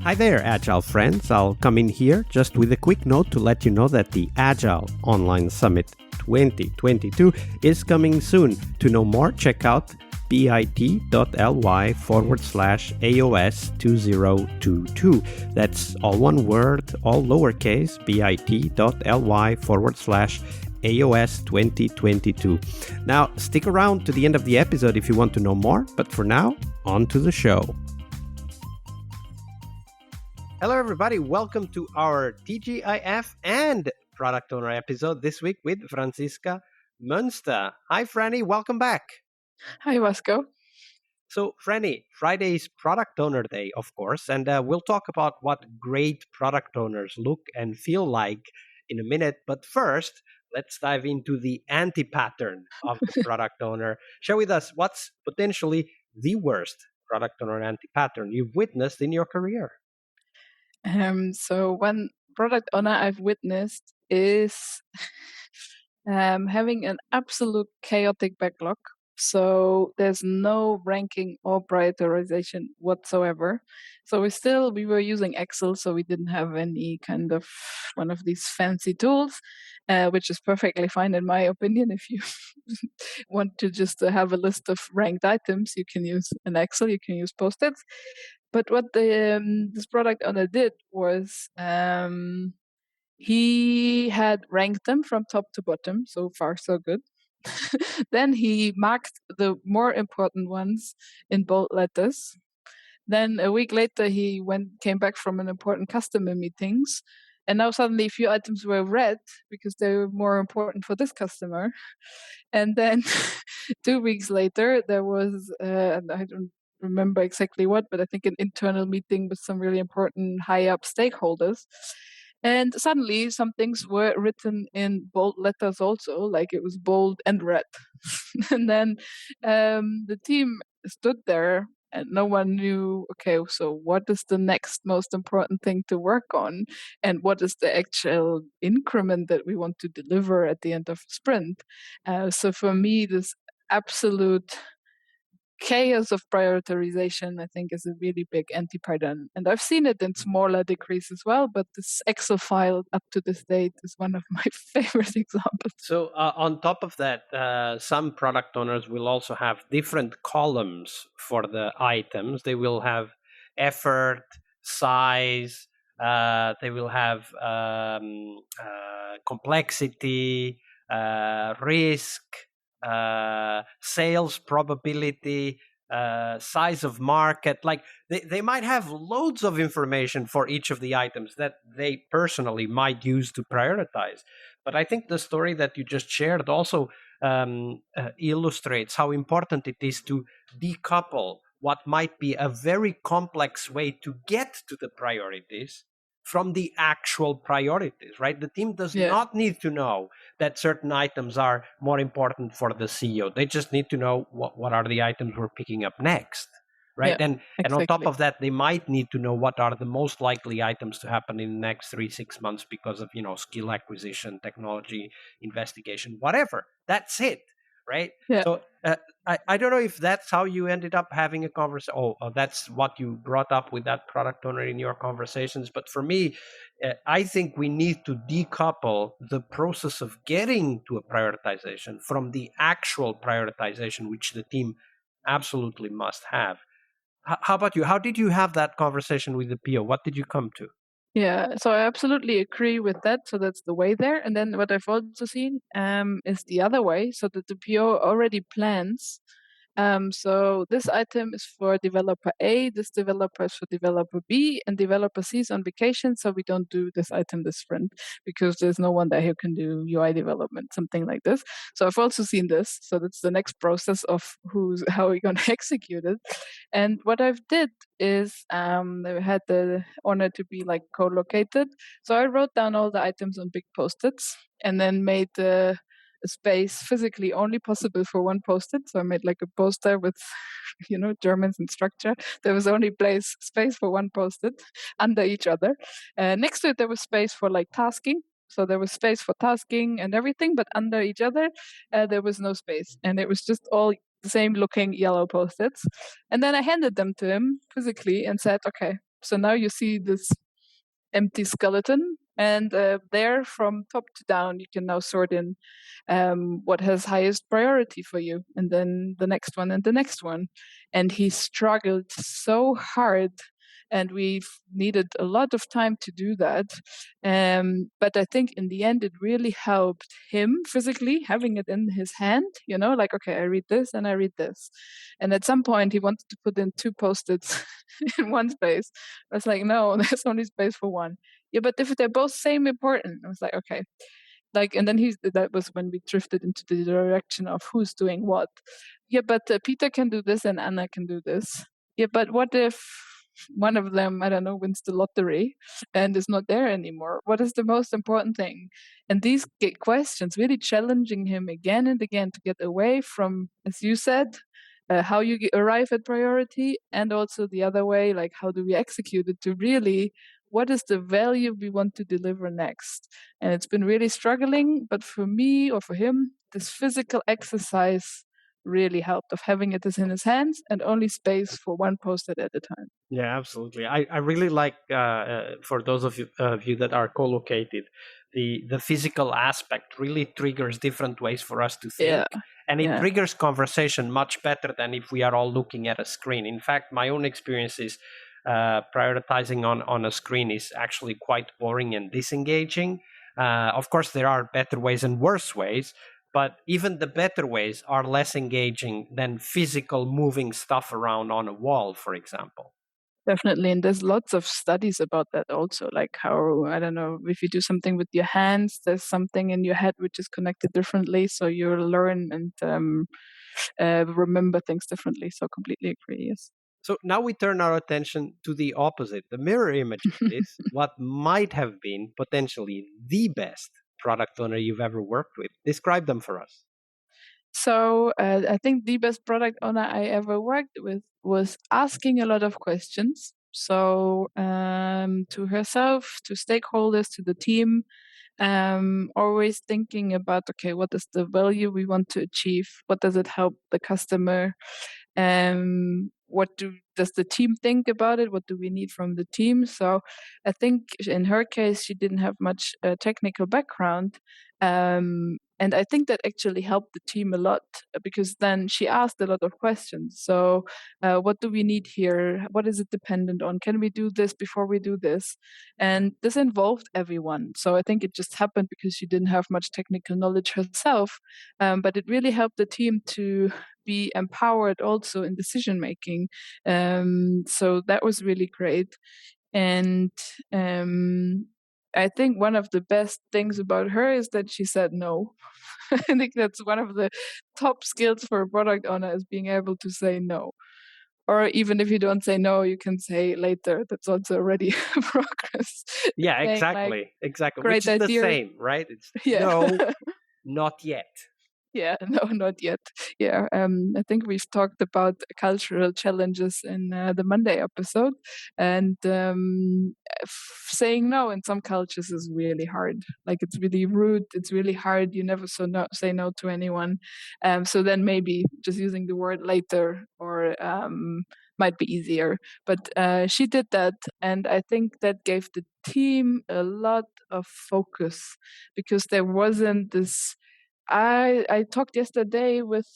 Hi there, Agile friends. I'll come in here just with a quick note to let you know that the Agile Online Summit 2022 is coming soon. To know more, check out bit.ly/AOS2022. That's all one word, all lowercase, bit.ly/AOS 2022. Now, stick around to the end of the episode if you want to know more, but for now, on to the show. Hello, everybody. Welcome to our TGIF and Product Owner episode this week with Franziska Moenster. Hi, Franny. Welcome back. Hi, Vasco. So, Franny, Friday is Product Owner Day, of course, and we'll talk about what great product owners look and feel like in a minute. But first, let's dive into the anti-pattern of the product owner. Share with us what's potentially the worst product owner anti-pattern you've witnessed in your career. So one product owner I've witnessed is having an absolute chaotic backlog. So there's no ranking or prioritization whatsoever. So we were using Excel, so we didn't have any kind of one of these fancy tools, which is perfectly fine in my opinion. If you want to just have a list of ranked items, you can use an Excel, you can use Post-its. But what this product owner did was he had ranked them from top to bottom. So far, so good. Then he marked the more important ones in bold letters. Then a week later, he came back from an important customer meetings, and now suddenly a few items were red because they were more important for this customer. And then 2 weeks later, there was I don't remember exactly what, but I think an internal meeting with some really important high up stakeholders. And suddenly some things were written in bold letters also, like it was bold and red. And then the team stood there and no one knew, okay, so what is the next most important thing to work on? And what is the actual increment that we want to deliver at the end of a sprint? So for me, this absolute chaos of prioritization, I think, is a really big anti-pattern. And I've seen it in smaller degrees as well, but this Excel file up to this date is one of my favorite examples. So on top of that, some product owners will also have different columns for the items. They will have effort, size, they will have complexity, risk, sales probability, size of market. Like they might have loads of information for each of the items that they personally might use to prioritize. But I think the story that you just shared also illustrates how important it is to decouple what might be a very complex way to get to the priorities from the actual priorities, right? The team does not need to know that certain items are more important for the CEO. They just need to know what are the items we're picking up next, right? Yeah, and on top of that, they might need to know what are the most likely items to happen in the next 3-6 months because of, skill acquisition, technology, investigation, whatever. That's it, right? Yeah. So I don't know if that's how you ended up having a conversation. That's what you brought up with that product owner in your conversations. But for me, I think we need to decouple the process of getting to a prioritization from the actual prioritization, which the team absolutely must have. How about you? How did you have that conversation with the PO? What did you come to? Yeah, so I absolutely agree with that. So that's the way there. And then what I've also seen is the other way, so that the PO already plans. So this item is for developer A, this developer is for developer B, and developer C is on vacation, so we don't do this item this sprint because there's no one there who can do UI development, something like this. So I've also seen this. So that's the next process of how we're going to execute it. And what I've did is I had the honor to be like co-located. So I wrote down all the items on big post-its and then made a space physically only possible for one post-it. So I made like a poster with, Germans and structure. There was only space for one post-it under each other. Next to it, there was space for like tasking. So there was space for tasking and everything, but under each other, there was no space. And it was just all the same looking yellow post-its. And then I handed them to him physically and said, okay, So now you see this empty skeleton, and there, from top to down, you can now sort in what has highest priority for you, and then the next one and the next one. And he struggled so hard, and we've needed a lot of time to do that. But I think in the end, it really helped him physically having it in his hand, like, okay, I read this and I read this. And at some point, he wanted to put in two post-its in one space. I was like, no, there's only space for one. Yeah, but if they're both same important, I was like, okay. Like, and then that was when we drifted into the direction of who's doing what. Yeah, but Peter can do this and Anna can do this. Yeah, but what if one of them, I don't know, wins the lottery and is not there anymore? What is the most important thing? And these questions really challenging him again and again to get away from, as you said, how you arrive at priority, and also the other way, like how do we execute it to really, what is the value we want to deliver next? And it's been really struggling, but for me or for him, this physical exercise really helped, of having it in his hands and only space for one post-it at a time. Yeah, absolutely. I really like for those of you that are co-located, the physical aspect really triggers different ways for us to Yeah, think, and it yeah, triggers conversation much better than if we are all looking at a screen. In fact, my own experience is prioritizing on a screen is actually quite boring and disengaging. Of course, there are better ways and worse ways, but even the better ways are less engaging than physical moving stuff around on a wall, for example. definitely. And there's lots of studies about that also, like how, I don't know, if you do something with your hands, there's something in your head which is connected differently. So you learn and remember things differently. So completely agree, yes. So now we turn our attention to the opposite, the mirror image of this, what might have been potentially the best product owner you've ever worked with. Describe them for us. So I think the best product owner I ever worked with was asking a lot of questions. So to herself, to stakeholders, to the team, always thinking about, okay, what is the value we want to achieve? What does it help the customer? Does the team think about it? What do we need from the team? So I think in her case, she didn't have much technical background. And I think that actually helped the team a lot, because then she asked a lot of questions. So, what do we need here? What is it dependent on? Can we do this before we do this? And this involved everyone. So I think it just happened because she didn't have much technical knowledge herself. But it really helped the team to be empowered also in decision making. So that was really great. And I think one of the best things about her is that she said no. I think that's one of the top skills for a product owner, is being able to say no. Or even if you don't say no, you can say later. That's also already progress. Yeah, Saying like, exactly. Exactly. Which great is the idea. same, right? It's Yeah. no, not yet. Yeah, no, not yet. Yeah, I think we've talked about cultural challenges in the Monday episode, and saying no in some cultures is really hard. Like, it's really rude. It's really hard. You never say no to anyone. So then maybe just using the word later or might be easier. But she did that, and I think that gave the team a lot of focus, because there wasn't this. I talked yesterday with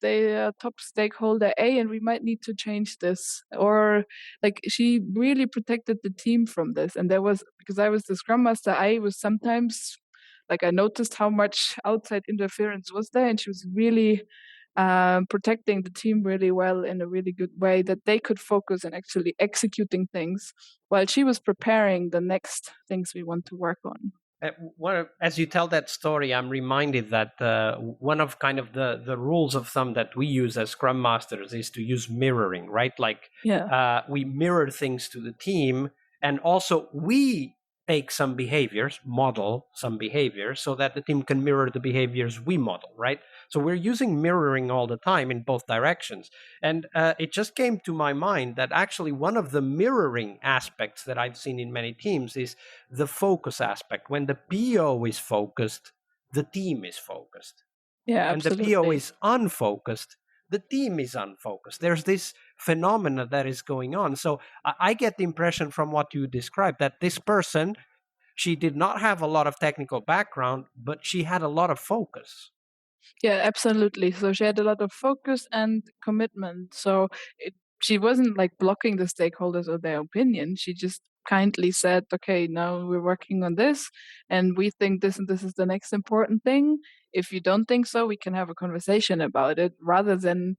the top stakeholder A, and we might need to change this. Or, like, she really protected the team from this. And there was, because I was the scrum master, I was sometimes, like, I noticed how much outside interference was there, and she was really protecting the team really well, in a really good way, that they could focus on actually executing things while she was preparing the next things we want to work on. As you tell that story, I'm reminded that one of kind of the rules of thumb that we use as Scrum Masters is to use mirroring, right? Like Yeah. we mirror things to the team, and also we take some behaviors, model some behaviors, so that the team can mirror the behaviors we model, right? So we're using mirroring all the time in both directions. And it just came to my mind that actually one of the mirroring aspects that I've seen in many teams is the focus aspect. When the PO is focused, the team is focused. Yeah, When the PO absolutely. is unfocused, the team is unfocused. There's this phenomena that is going on. So I get the impression from what you described that this person, she did not have a lot of technical background, but she had a lot of focus. Yeah, absolutely. So she had a lot of focus and commitment. So she wasn't like blocking the stakeholders or their opinion. She just kindly said, okay, now we're working on this and we think this and this is the next important thing. If you don't think so, we can have a conversation about it, rather than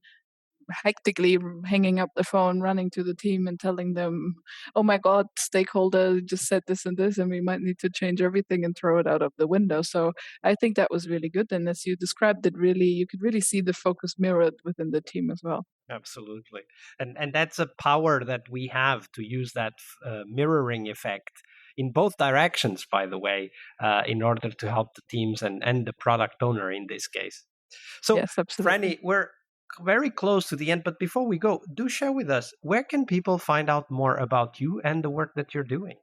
hectically hanging up the phone, running to the team and telling them, oh my God, stakeholder just said this and this, and we might need to change everything and throw it out of the window. So I think that was really good. And as you described it, really, you could really see the focus mirrored within the team as well. Absolutely. And that's a power that we have to use that mirroring effect in both directions, by the way, in order to help the teams and the product owner in this case. So, Yes, absolutely. Franny, we're very close to the end, but before we go, do share with us, where can people find out more about you and the work that you're doing?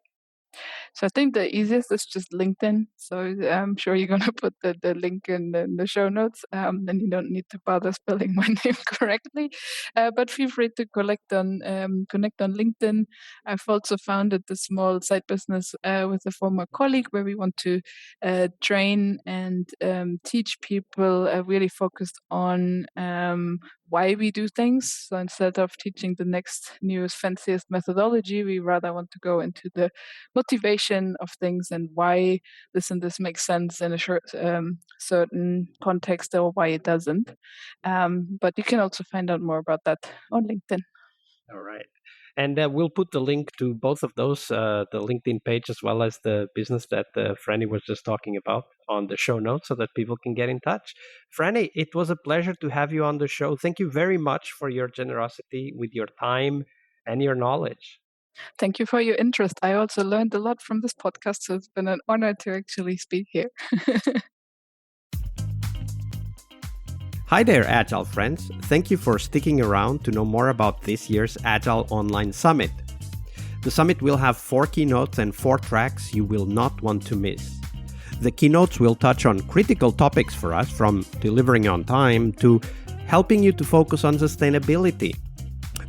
So I think the easiest is just LinkedIn. So I'm sure you're going to put the link in the show notes. Then you don't need to bother spelling my name correctly. But feel free to connect on LinkedIn. I've also founded a small side business with a former colleague where we want to train and teach people really focused on why we do things. So instead of teaching the next newest, fanciest methodology, we rather want to go into the motivation of things and why this and this makes sense in a certain context or why it doesn't. But you can also find out more about that on LinkedIn. All right. And we'll put the link to both of those, the LinkedIn page as well as the business that Franny was just talking about on the show notes so that people can get in touch. Franny, it was a pleasure to have you on the show. Thank you very much for your generosity with your time and your knowledge. Thank you for your interest. I also learned a lot from this podcast, so it's been an honor to actually speak here. Hi there, Agile friends. Thank you for sticking around to know more about this year's Agile Online Summit. The summit will have 4 keynotes and 4 tracks you will not want to miss. The keynotes will touch on critical topics for us, from delivering on time to helping you to focus on sustainability.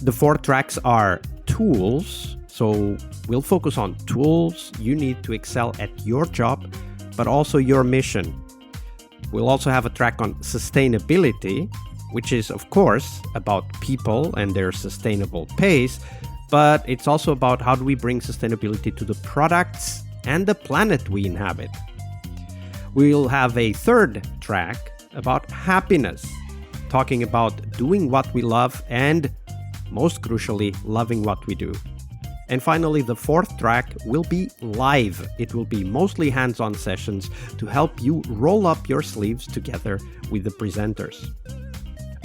The 4 tracks are tools, so we'll focus on tools you need to excel at your job, but also your mission. We'll also have a track on sustainability, which is, of course, about people and their sustainable pace, but it's also about how do we bring sustainability to the products and the planet we inhabit. We'll have a 3rd track about happiness, talking about doing what we love and, most crucially, loving what we do. And finally, the 4th track will be live. It will be mostly hands-on sessions to help you roll up your sleeves together with the presenters.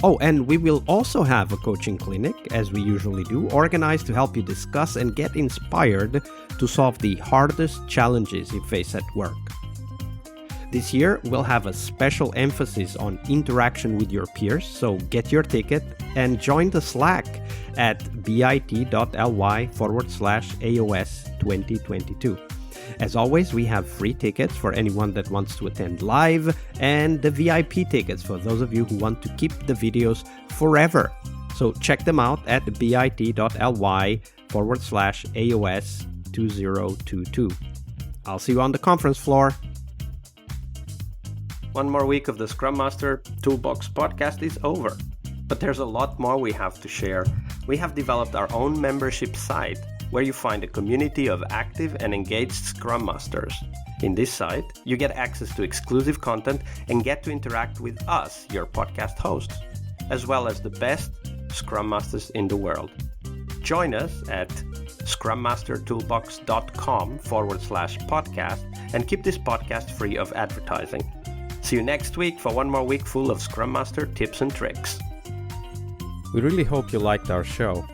Oh, and we will also have a coaching clinic, as we usually do, organized to help you discuss and get inspired to solve the hardest challenges you face at work. This year, we'll have a special emphasis on interaction with your peers, so get your ticket and join the Slack at bit.ly/AOS 2022. As always, we have free tickets for anyone that wants to attend live, and the VIP tickets for those of you who want to keep the videos forever. So check them out at bit.ly/AOS 2022. I'll see you on the conference floor. One more week of the Scrum Master Toolbox podcast is over, but there's a lot more we have to share. We have developed our own membership site where you find a community of active and engaged Scrum Masters. In this site, you get access to exclusive content and get to interact with us, your podcast hosts, as well as the best Scrum Masters in the world. Join us at scrummastertoolbox.com/podcast and keep this podcast free of advertising. See you next week for one more week full of Scrum Master tips and tricks. We really hope you liked our show.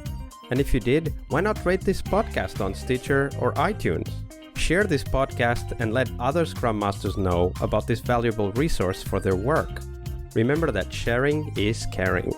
And if you did, why not rate this podcast on Stitcher or iTunes? Share this podcast and let other Scrum Masters know about this valuable resource for their work. Remember that sharing is caring.